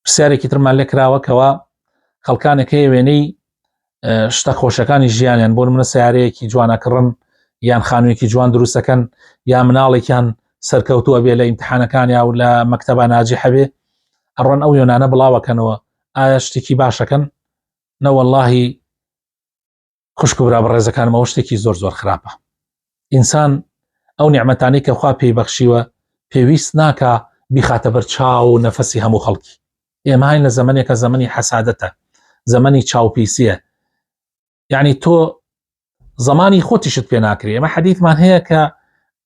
پرسیارێکی ترمان لێ کراوەکەوە خەڵکانێک هەیە وێنەی شتە خۆشەکانی ژیانیان بۆ منە سیارەیەکی جوانەکڕن یان خانوویەکی جوان دروستەکەن یا مناڵێکیان سەرکەوتووە بێ لە ئیمتحانەکان یا و لە مەکتەبە ناجح هەبێ ئەڕۆن ئەو وێنانە بڵاوەکەنەوە ئایا شتێکی باشەکەن نە وەڵڵاهی خوشک و برا بەڕێزەکانمەوە شتێکی زۆر زۆر خراپە. ئینسان ئەو نیعمەتانەی کە خوا پێی بەخشیوە پێویست ناکە بیخاتە بەر چاو و نەفەسی هەموو خەڵکی. ئێمە هاین لە زەمانێکە زەمەنی حەسادەتە، زەمەنی چاوپیسیە، یعنی تۆ زەمانی خۆتیشت پێ ناکرێ. ئێمە حەدیثمان هەیە کە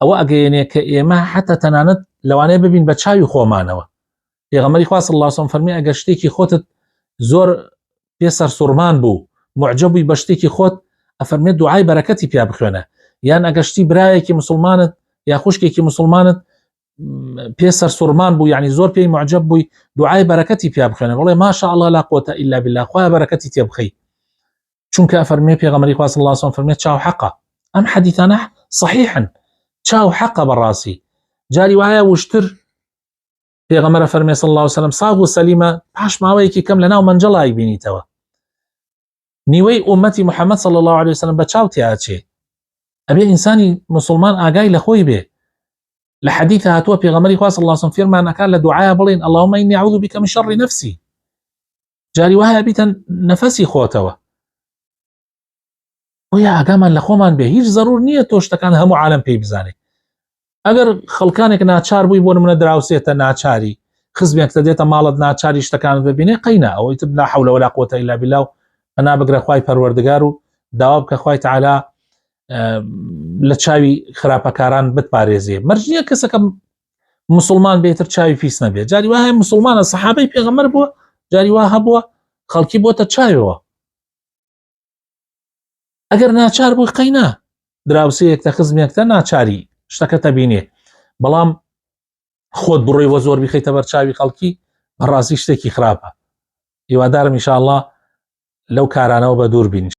ئەوە ئەگەیەنێ کە ئێمە حتى تەنانەت لەوانەیە ببین بە چاوی خۆمانەوە. پێغەمبەری خوا صلی الله علیه و سلم فەرمی ئەگەر شتێکی خۆتت زۆر پێ سەرسوڕمان بوو معجب بووی بە شتێکی خۆت ئەفەرمێت دوعای بەرەکەتی پیا بخوێنە، یان ئەگەشتی برایەکی مسلمانت یا خوشکێکی مسلمانت پێ سەرسوڕمان بوو یعنی زۆر پێی معجب بووی دوعای بەرەکەتی پیا بخوێنە بڵێ ما شاء الله لا قوة إلا بالله خوایە بەرەکەتی تێ بخەی. چونکە ئەفەرمێ پێغەمبەری خوا صلی الله علیه و سلم فەرمێت چاو حەقە. ئەم حەدیثانە صحیحن، چاو حەقە بەڕاستی. جاری وایە وشتر پێغەمبەر فەرمێ صلی الله علیه و سلم ساغ و سەلیمە پاش ماوەیەکی کەم لەناو مەنجەڵای بینیتەوە. نیوەی ئومەتی محەممەد صلی الله عليه وسلم بە چاو تیاچێ. ئەبێ ئینسانی مسلمان ئاگای لە خۆی بێ. لە حەدیث هاتووە پێغەمبەری خوا صلی الله عليه وسلم فێرمانەکان لە دوعایا بڵێن اللهم إني أعوذ بك من شر نفسي. جاری وایە بیتە نەفەسی خۆتەوە. ویا ئاگامان لە خۆمان بێ، هیچ ضرور نییە تۆ شتەکان هەموو عالم پێی بزانێ. ئەگەر خەڵکانێک ناچار بووی بۆ نمونە دراوسێتە ناچاری، خزمێکتە دێتە ماڵت ناچاری شتەکانت ببینێ قەینا ئەوەی تر لا حول ولا قوة إلا بالله ئەنا بگرە خوای پەروەردگار و داوا بکە خوای تەعالا لە چاوی خراپەکاران بتپارێزێ. مەرج نییە کەسەکە مسلمان بێتر چاوی پیس نەبێت. جاری وایە مسلمانە سەحابەی پێغەمبەر بووە، جاری وا هەبووە خەڵکی بۆتە چاویەوە. ئەگەر ناچار بووی قەینا دراوسەیەکتە خزمێکتە ناچاری شتەکەتە بینێ، بەڵام خۆت بڕۆیوە زۆر بیخەیتە بەر چاوی خەڵکی بەڕاستی شتێکی خراپە. هیوادارم ئینشاء الله لەو کارانەوە بە دوور بین.